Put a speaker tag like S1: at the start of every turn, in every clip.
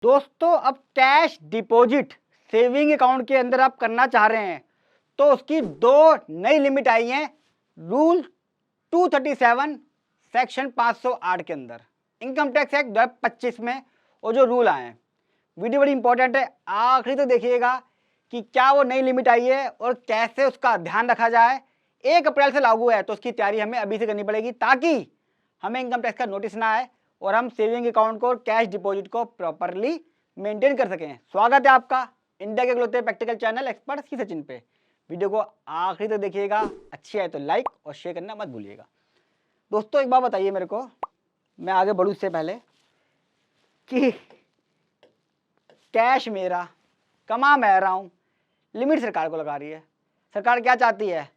S1: दोस्तों अब cash deposit saving account के अंदर आप करना चाह रहे हैं तो उसकी दो नई लिमिट आई हैं रूल 237 सेक्शन 508 के अंदर इनकम टैक्स एक्ट 2025 में। और जो रूल आए हैं वीडियो बड़ी इंपॉर्टेंट है, आखिरी तक देखिएगा कि क्या वो नई लिमिट आई है और कैसे उसका ध्यान रखा जाए। 1 अप्रैल से लागू है तो उसकी तैयारी हमें अभी से करनी पड़ेगी ताकि हमें इनकम टैक्स का नोटिस ना आए और हम सेविंग अकाउंट को और कैश डिपॉजिट को प्रॉपरली मेंटेन कर सकें। स्वागत है आपका इंडिया के इकलौते प्रैक्टिकल चैनल एक्सपर्ट्स की सचिन पे। वीडियो को आखिरी तक देखिएगा, अच्छी है तो लाइक और शेयर करना मत भूलिएगा। दोस्तों एक बात बताइए मेरे को, मैं आगे बढ़ूँ इससे पहले, कि कैश मेरा कमा मैं रहा हूँ, लिमिट सरकार को लगा रही है। सरकार क्या चाहती है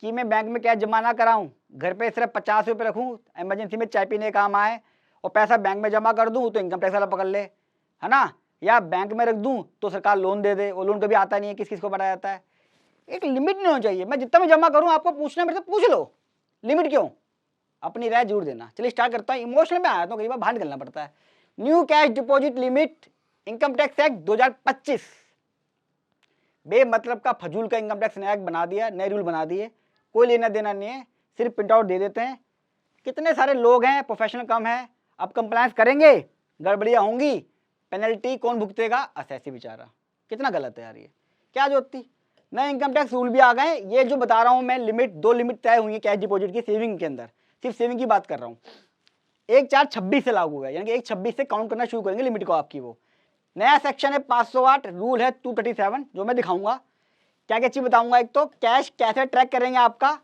S1: कि मैं बैंक में कैश जमा ना कराऊं, घर पे सिर्फ 50 रुपये रखूं, इमरजेंसी में चाय पीने काम आए, और पैसा बैंक में जमा कर दूं तो इनकम टैक्स वाला पकड़ ले, है ना, या बैंक में रख दूं तो सरकार लोन दे दे, वो लोन कभी आता नहीं है, किस किस को बढ़ाया जाता है। एक लिमिट नहीं होनी चाहिए। मैं जितना भी जमा करूँ आपको पूछना मेरे से पूछ लो, लिमिट क्यों, अपनी राय जरूर देना। चलिए स्टार्ट करता हूँ। इमोशनल में आया तो कई बार बाहर निकलना पड़ता है। New cash deposit limit income tax act 2025 बेमतलब का फजूल का इनकम टैक्स नया बना दिया, नए रूल बना दिए, कोई लेना देना नहीं है, सिर्फ प्रिंट आउट दे देते हैं। कितने सारे लोग हैं, प्रोफेशनल कम है, अब कंप्लायंस करेंगे, गड़बड़ियाँ होंगी, पेनल्टी कौन भुगतेगा, असेसी बेचारा। कितना गलत है यार, ये क्या जोतती। नए इनकम टैक्स रूल भी आ गए। ये जो बता रहा हूँ मैं लिमिट, 2 लिमिट तय हुई है कैश डिपॉजिट की सेविंग के अंदर, सिर्फ सेविंग की बात कर रहा हूँ। 1/4/26 से लागू है, यानी कि 1/26 से काउंट करना शुरू करेंगे लिमिट को आपकी। वो नया सेक्शन है 508, रूल है 237 जो मैं दिखाऊंगा। क्या क्या चीज बताऊंगा। एक तो कैश कैसे ट्रैक करेंगे आपका,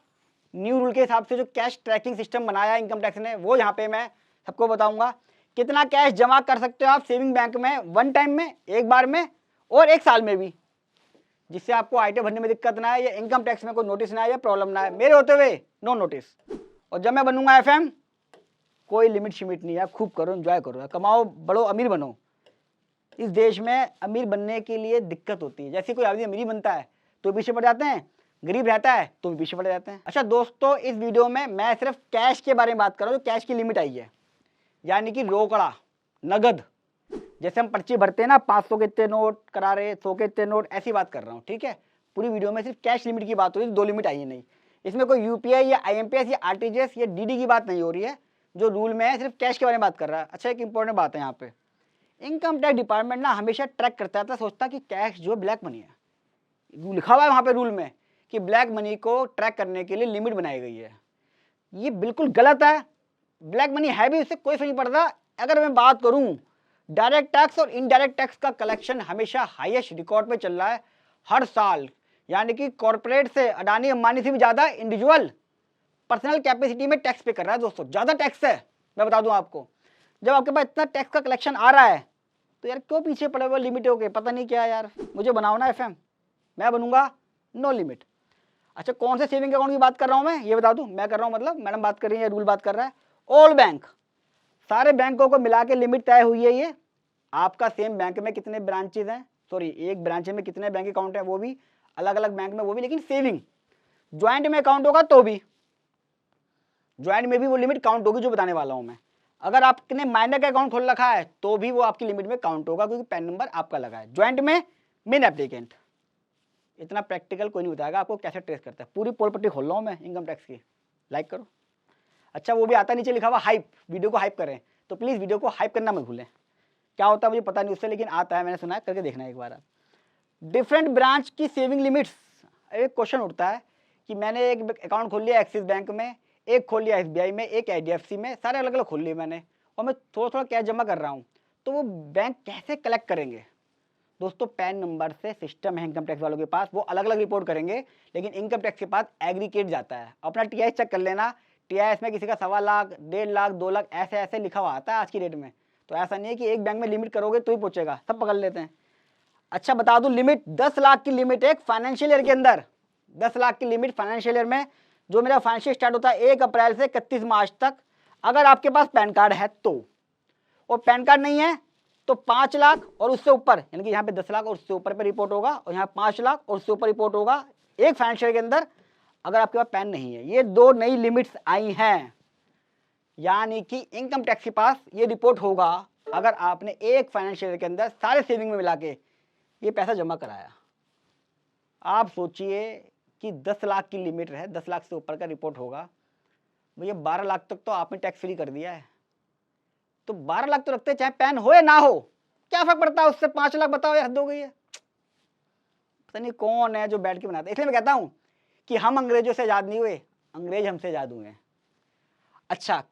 S1: न्यू रूल के हिसाब से जो कैश ट्रैकिंग सिस्टम बनाया इनकम टैक्स ने, वो यहाँ पे मैं सबको बताऊंगा। कितना कैश जमा कर सकते हो आप सेविंग बैंक में, वन टाइम में, एक बार में, और 1 साल में भी, जिससे आपको आईटी भरने में दिक्कत ना आए या इनकम टैक्स में कोई नोटिस ना आए या प्रॉब्लम ना आए। मेरे होते हुए नो नोटिस। और जब मैं बनूंगा एफएम, कोई लिमिट शिमिट नहीं है, खूब करो, एंजॉय करो, कमाओ, बढ़ो, अमीर बनो। इस देश में अमीर बनने के लिए दिक्कत होती है। जैसे कोई आदमी अमीर बनता है तो पीछे पड़ जाते हैं, गरीब रहता है तो भी पीछे पड़ जाते हैं। अच्छा दोस्तों, इस वीडियो में मैं सिर्फ कैश के बारे में बात कर रहा हूँ, जो कैश की लिमिट आई है, यानी कि रोकड़ा, नगद। जैसे हम पर्ची भरते हैं ना, 500 के इतने नोट करा रहे, 100 के इतने नोट, ऐसी बात कर रहा हूँ, ठीक है। पूरी वीडियो में सिर्फ कैश लिमिट की बात हो रही है, 2 लिमिट आई है नहीं। इसमें कोई यूपीआई या आईएमपीएस या आरटीजीएस या डीडी की बात नहीं हो रही है। जो रूल में है सिर्फ कैश के बारे में बात कर रहा है। अच्छा, एक इंपॉर्टेंट बात है यहाँ पे, इनकम टैक्स डिपार्टमेंट ना हमेशा ट्रैक करता था, सोचता कि कैश जो ब्लैक मनी है, लिखा हुआ है वहां पे रूल में कि ब्लैक मनी को ट्रैक करने के लिए लिमिट बनाई गई है। ये बिल्कुल गलत है। ब्लैक मनी है भी, उससे कोई फर्क नहीं पड़ता। अगर मैं बात करूं, डायरेक्ट टैक्स और इनडायरेक्ट टैक्स का कलेक्शन हमेशा हाईएस्ट रिकॉर्ड पे चल रहा है हर साल, यानी कि कॉर्पोरेट से, अडानी अंबानी से भी ज्यादा इंडिविजुअल पर्सनल कैपेसिटी में टैक्स पे कर रहा है। दोस्तों ज्यादा टैक्स है, मैं बता दूं आपको। जब आपके पास इतना टैक्स का कलेक्शन आ रहा है तो यार क्यों पीछे पड़े हुए लिमिट हो के, पता नहीं क्या यार। मुझे बनाओ ना एफएम, मैं बनूंगा नो लिमिट। अच्छा, कौन से सेविंग अकाउंट की बात कर रहा हूं मैं, ये बता दूं। मैं कर रहा हूं, मतलब मैडम बात कर रही है, रूल बात कर रहा है। ऑल बैंक, सारे बैंकों को मिला के लिमिट तय हुई है ये। आपका सेम बैंक में कितने ब्रांचेज हैं, सॉरी एक ब्रांच में कितने बैंक अकाउंट है, वो भी अलग अलग बैंक में, वो भी, लेकिन सेविंग ज्वाइंट में अकाउंट होगा तो भी, ज्वाइंट में भी वो लिमिट काउंट होगी जो बताने वाला हूं मैं। अगर आपने माइनर का अकाउंट खोल रखा है तो भी वो आपकी लिमिट में काउंट होगा, क्योंकि पैन नंबर आपका लगा है। ज्वाइंट में मेन एप्लीकेंट, इतना प्रैक्टिकल कोई नहीं बताएगा आपको कैसे ट्रेस करता है। पूरी पोल पट्टी खोल रहा हूं मैं इनकम टैक्स की, लाइक करो। अच्छा, वो भी आता नीचे लिखा हुआ हाइप, वीडियो को हाइप करें, तो प्लीज वीडियो को हाइप करना मत भूलें। क्या होता है मुझे पता नहीं उससे, लेकिन आता है, मैंने सुना है, करके देखना एक बार आप। डिफरेंट ब्रांच की सेविंग लिमिट्स। एक क्वेश्चन उठता है कि मैंने एक अकाउंट खोल लिया एक्सिस बैंक में, एक खोल लिया एसबीआई में, एक आईडीएफसी में, सारे अलग अलग खोल लिए मैंने, और मैं थोड़ा थोड़ा कैश जमा कर रहा हूँ, तो वो बैंक कैसे कलेक्ट करेंगे। दोस्तों पैन नंबर से सिस्टम है इनकम टैक्स वालों के पास, वो अलग अलग रिपोर्ट करेंगे, लेकिन इनकम टैक्स के पास एग्रीगेट जाता है। अपना टीआईएस चेक कर लेना, टीआईएस में किसी का 1.25 लाख, 1.5 लाख, 2 लाख, ऐसे ऐसे लिखा हुआ आता है आज की डेट में। तो ऐसा नहीं है कि एक बैंक में लिमिट करोगे तो ही पहुंचेगा, सब पकड़ लेते हैं। अच्छा बता दूं, लिमिट 10 लाख की लिमिट है फाइनेंशियल ईयर के अंदर, 10 लाख की लिमिट फाइनेंशियल ईयर में, जो मेरा फाइनेंशियल स्टार्ट होता है 1 अप्रैल से 31 मार्च तक। अगर आपके पास पैन कार्ड है तो, और पैन कार्ड नहीं है तो 5 लाख और उससे ऊपर, यानी कि यहाँ पे 10 लाख और उससे ऊपर पे रिपोर्ट होगा, और यहाँ 5 लाख और उससे ऊपर रिपोर्ट होगा एक फाइनेंशियल के अंदर, अगर आपके पास पैन नहीं है। ये 2 नई लिमिट्स आई हैं, यानी कि इनकम टैक्स के पास ये रिपोर्ट होगा अगर आपने एक फाइनेंशियल ईयर के अंदर सारे सेविंग में मिला के ये पैसा जमा कराया, आप सोचिए कि 10 लाख की लिमिट है, 10 लाख से ऊपर का रिपोर्ट होगा, भैया 12 लाख तक तो आपने टैक्स फ्री कर दिया है। तो 12 लाख तो रखते चाहे पैन हो या ना हो, क्या फर्क पड़ता है उससे? 5 लाख बताओ, ये हद हो गई है। पता नहीं कौन है जो बैठ के बनाता है। इसलिए मैं कहता हूं कि हम अंग्रेजों से आजाद नहीं हुए, अंग्रेज हमसे आजाद हुए हैं। अच्छा,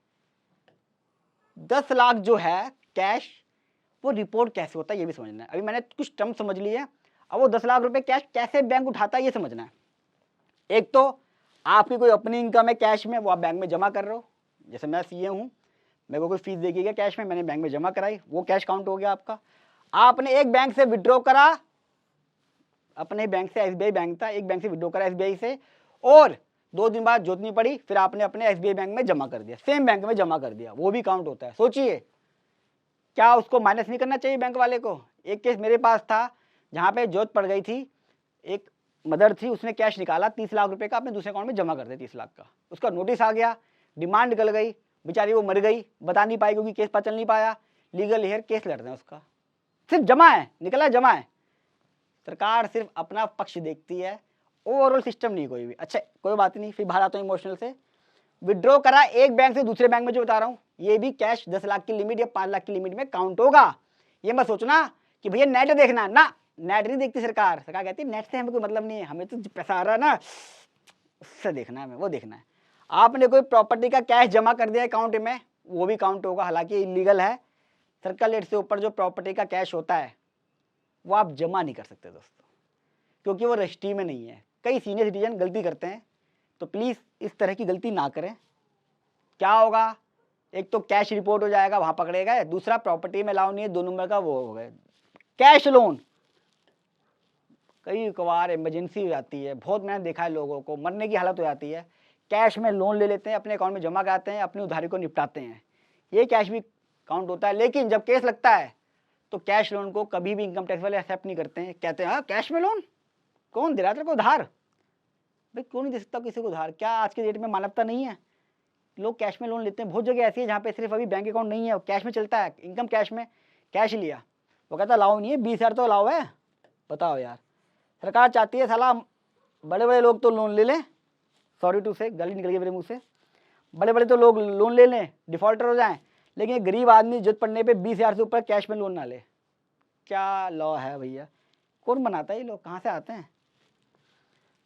S1: 10 लाख जो है कैश, वो रिपोर्ट कैसे होता है ये भी समझना है। अभी मैंने कुछ टर्म समझ लिए हैं, अब वो 10 लाख रुपए कैश कैसे बैंक उठाता है ये समझना है। एक तो आपकी कोई अपनी इनकम है कैश में, वो आप बैंक में जमा कर रहे हो। जैसे मैं सीए हूँ, मेरे को कोई फीस देगी क्या कैश में, मैंने बैंक में जमा कराई, वो कैश काउंट हो गया आपका। आपने एक बैंक से विड्रॉ करा, अपने बैंक से, एसबीआई बैंक था, एक बैंक से विड्रॉ करा एसबीआई से, और 2 दिन बाद जोतनी पड़ी, फिर आपने अपने एसबीआई बैंक में जमा कर दिया, सेम बैंक में जमा कर दिया, वो भी काउंट होता है। सोचिए, क्या उसको माइनस नहीं करना चाहिए बैंक वाले को? एक केस मेरे पास था जहाँ पे जोत पड़ गई थी, एक मदर थी, उसने कैश निकाला 30 लाख रुपए का, अपने दूसरे अकाउंट में जमा कर दिया 30 लाख का। उसका नोटिस आ गया, डिमांड निकल गई, बेचारी वो मर गई, बता नहीं पाई क्योंकि केस पता चल नहीं पाया, लीगल हेयर केस लड़ रहे हैं उसका। सिर्फ जमा है, निकला जमा है। सरकार सिर्फ अपना पक्ष देखती है, ओवरऑल सिस्टम नहीं कोई भी। अच्छा कोई बात नहीं, फिर बाहर आता हूँ इमोशनल से। विड्रॉ करा एक बैंक से दूसरे बैंक में, जो बता रहा हूँ ये भी कैश 10 लाख की लिमिट या 5 लाख की लिमिट में काउंट होगा। ये मत सोचना कि भैया नेट देखना ना, नेट नहीं देखती सरकार। सरकार कहती है नेट से हमें कोई मतलब नहीं है, हमें तो पैसा आ रहा है ना उससे देखना है, हमें वो देखना है। आपने कोई प्रॉपर्टी का कैश जमा कर दिया अकाउंट में, वो भी काउंट होगा, हालांकि इलीगल है। सर्कल रेट से ऊपर जो प्रॉपर्टी का कैश होता है वो आप जमा नहीं कर सकते दोस्तों, क्योंकि वो रजिस्ट्री में नहीं है। कई सीनियर सिटीजन गलती करते हैं, तो प्लीज़ इस तरह की गलती ना करें। क्या होगा, एक तो कैश रिपोर्ट हो जाएगा, वहाँ पकड़े गए, दूसरा प्रॉपर्टी में अलाउ नहीं है 2 नंबर का, वो हो गए कैश लोन। कई बार इमरजेंसी हो जाती है, बहुत मैंने देखा है लोगों को, मरने की हालत हो जाती है, कैश में लोन ले लेते हैं, अपने अकाउंट में जमा कराते हैं, अपनी उधारी को निपटाते हैं, ये कैश भी काउंट होता है। लेकिन जब केस लगता है तो कैश लोन को कभी भी इनकम टैक्स वाले एक्सेप्ट नहीं करते हैं। कहते हैं हाँ कैश में लोन, कौन दे रहा था उधार? भाई क्यों नहीं दे सकता किसी को उधार? क्या आज के डेट में मानवता नहीं है? लोग कैश में लोन लेते हैं। बहुत जगह ऐसी है जहाँ पे सिर्फ अभी बैंक अकाउंट नहीं है, कैश में चलता है, इनकम कैश में, कैश लिया, वो कहता अलाउ नहीं है, 20,000 तो अलाउ है। बताओ यार, सरकार चाहती है साला बड़े बड़े लोग तो लोन ले लें, सॉरी टू से गाली निकल गई मेरे मुंह से, बड़े बड़े तो लोग लोन ले लें, डिफॉल्टर हो जाएं, लेकिन एक गरीब आदमी जरूरत पड़ने पे 20,000 से ऊपर कैश में लोन ना ले। क्या लॉ है भैया? कौन बनाता है ये लोग, कहाँ से आते हैं?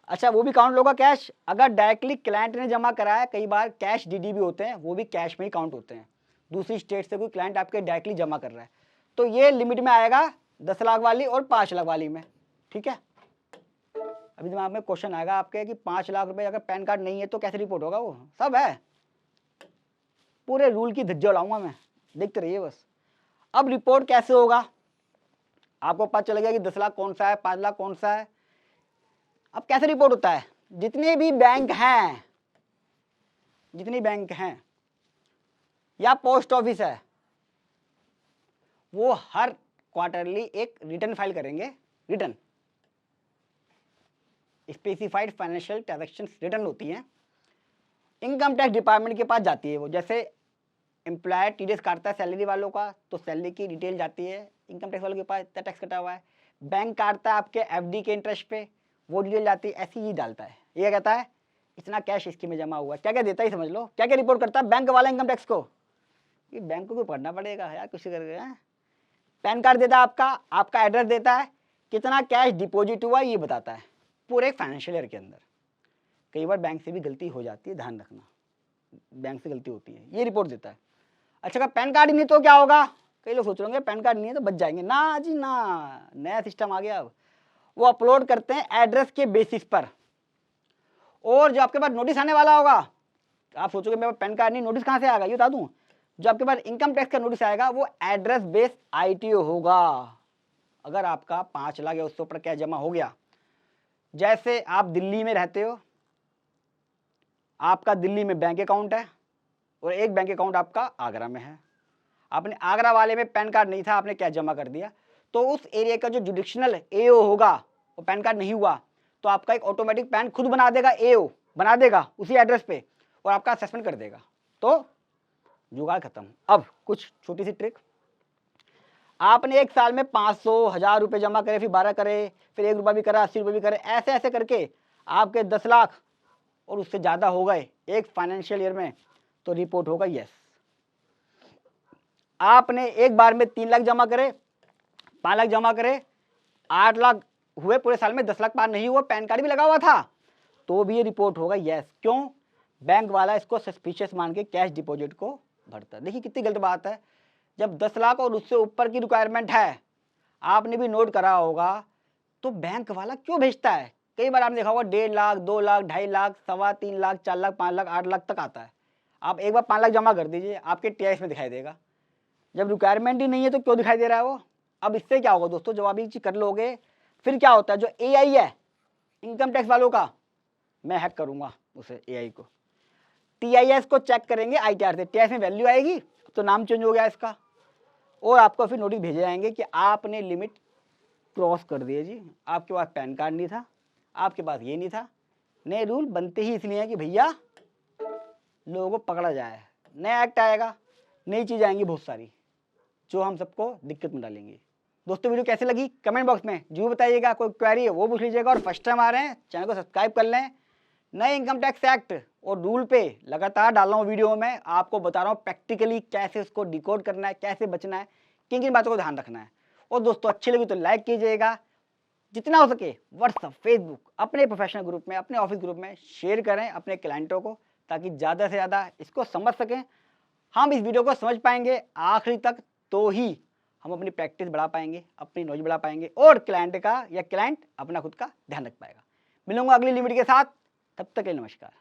S1: अच्छा वो भी काउंट होगा कैश अगर डायरेक्टली क्लाइंट ने जमा कराया। कई बार कैश डीडी भी होते हैं, वो भी कैश में ही काउंट होते हैं। दूसरी स्टेट से कोई क्लाइंट आपके डायरेक्टली जमा कर रहा है, तो ये लिमिट में आएगा 10 लाख वाली और 5 लाख वाली में। ठीक है, अभी दिमाग में क्वेश्चन आएगा आपके कि 5 लाख रुपए अगर पैन कार्ड नहीं है तो कैसे रिपोर्ट होगा? वो सब है, पूरे रूल की धज्जा उड़ाऊंगा मैं, देखते रहिए बस। अब रिपोर्ट कैसे होगा, आपको पता चल गया कि 10 लाख कौन सा है, 5 लाख कौन सा है। अब कैसे रिपोर्ट होता है? जितने भी बैंक हैं, जितनी बैंक हैं या पोस्ट ऑफिस है, वो हर क्वार्टरली एक रिटर्न फाइल करेंगे। Return specified financial transaction return होती है, इनकम टैक्स डिपार्टमेंट के पास जाती है वो। जैसे एम्प्लॉयर टीडीएस काटता है सैलरी वालों का, तो सैलरी की डिटेल जाती है इनकम टैक्स वालों के पास, इतना टैक्स कटा हुआ है। बैंक काटता है आपके एफडी के इंटरेस्ट पे, वो डिटेल जाती है, ऐसी ही डालता है। ये कहता है इतना कैश इसकी में जमा हुआ है, क्या क्या देता है समझ लो, क्या क्या रिपोर्ट करता है बैंक वाला इनकम टैक्स को। ये बैंक को पढ़ना पड़ेगा यार कुछ करके। पैन कार्ड देता है आपका, आपका एड्रेस देता है, कितना कैश डिपॉजिट हुआ ये बताता है पूरे एक फाइनेंशियल ईयर के अंदर। कई बार बैंक से भी गलती हो जाती है, ध्यान रखना, बैंक से गलती होती है, ये रिपोर्ट देता है। अच्छा अगर पैन कार्ड ही नहीं तो क्या होगा? कई लोग सोच रहे होंगे पैन कार्ड नहीं है तो बच जाएंगे, ना जी ना, नया सिस्टम आ गया अब। वो अपलोड करते हैं एड्रेस के बेसिस पर, और जो आपके पास नोटिस आने वाला होगा, आप सोचोगे मेरे पास पैन कार्ड नहीं, नोटिस कहाँ से आएगा? ये बता दूं, जो आपके पास इनकम टैक्स का नोटिस आएगा वो एड्रेस बेस्ड आईटीओ होगा। अगर आपका 5 लाख या उससे ऊपर क्या जमा हो गया, जैसे आप दिल्ली में रहते हो, आपका दिल्ली में बैंक अकाउंट है और एक बैंक अकाउंट आपका आगरा में है, आपने आगरा वाले में पैन कार्ड नहीं था, आपने क्या जमा कर दिया, तो उस एरिया का जो जुडिशनल एओ होगा, वो पैन कार्ड नहीं हुआ तो आपका एक ऑटोमेटिक पैन खुद बना देगा, एओ बना देगा उसी एड्रेस पे, और आपका असेसमेंट कर देगा, तो जुगाड़ खत्म। अब कुछ छोटी सी ट्रिक, आपने एक साल में 500 1000 रुपये जमा करे, फिर 12 करे, फिर 1 रुपया भी करा, 80 रुपये भी करे, ऐसे ऐसे करके आपके 10 लाख और उससे ज़्यादा हो गए एक फाइनेंशियल ईयर में, तो रिपोर्ट होगा यस। आपने एक बार में 3 लाख जमा करे, 5 लाख जमा करे, 8 लाख हुए पूरे साल में, 10 लाख पार नहीं हुआ, पैन कार्ड भी लगा हुआ था, तो भी ये रिपोर्ट होगा यस। क्यों? बैंक वाला इसको सस्पिशियस मान के कैश डिपॉजिट को भरता है। देखिए कितनी गलत बात है। जब 10 लाख और उससे ऊपर की रिक्वायरमेंट है, आपने भी नोट करा होगा, तो बैंक वाला क्यों भेजता है? कई बार आपने देखा होगा 1.5 लाख, 2 लाख, 2.5 लाख, 3.25 लाख, 4 लाख, 5 लाख, 8 लाख तक आता है। आप एक बार 5 लाख जमा कर दीजिए, आपके TIS में दिखाई देगा। जब रिक्वायरमेंट ही नहीं है तो क्यों दिखाई दे रहा है वो? अब इससे क्या होगा दोस्तों, जब आप ये चीज कर लोगे, फिर क्या होता है, जो AI है इनकम टैक्स वालों का, मैं हैक करूंगा उसे AI को, TIS को चेक करेंगे ITR से, TIS में वैल्यू आएगी, तो नाम चेंज हो गया इसका, और आपको फिर नोटिस भेजे जाएंगे कि आपने लिमिट क्रॉस कर दिए जी, आपके पास पैन कार्ड नहीं था, आपके पास ये नहीं था। नए रूल बनते ही इसलिए हैं कि भैया लोगों को पकड़ा जाए। नया एक्ट आएगा, नई चीज़ आएंगी बहुत सारी, जो हम सबको दिक्कत में डालेंगे। दोस्तों वीडियो कैसे लगी कमेंट बॉक्स में जरूर बताइएगा, कोई क्वेरी है वो पूछ लीजिएगा, और फर्स्ट टाइम आ रहे हैं चैनल को सब्सक्राइब कर लें। नए इनकम टैक्स एक्ट और रूल पे लगातार डाल रहा हूँ वीडियो में, आपको बता रहा हूँ प्रैक्टिकली कैसे उसको डिकोड करना है, कैसे बचना है, किन किन बातों को ध्यान रखना है। और दोस्तों अच्छी लगी तो लाइक कीजिएगा, जितना हो सके व्हाट्सअप, फेसबुक, अपने प्रोफेशनल ग्रुप में, अपने ऑफिस ग्रुप में शेयर करें अपने क्लाइंटों को, ताकि ज़्यादा से ज़्यादा इसको समझ सकें, हम इस वीडियो को समझ पाएंगे आखिरी तक, तो ही हम अपनी प्रैक्टिस बढ़ा पाएंगे, अपनी नॉलेज बढ़ा पाएंगे, और क्लाइंट का या क्लाइंट अपना खुद का ध्यान रख पाएगा। मिलूंगा अगली लिमिट के साथ, तब तक के लिए नमस्कार।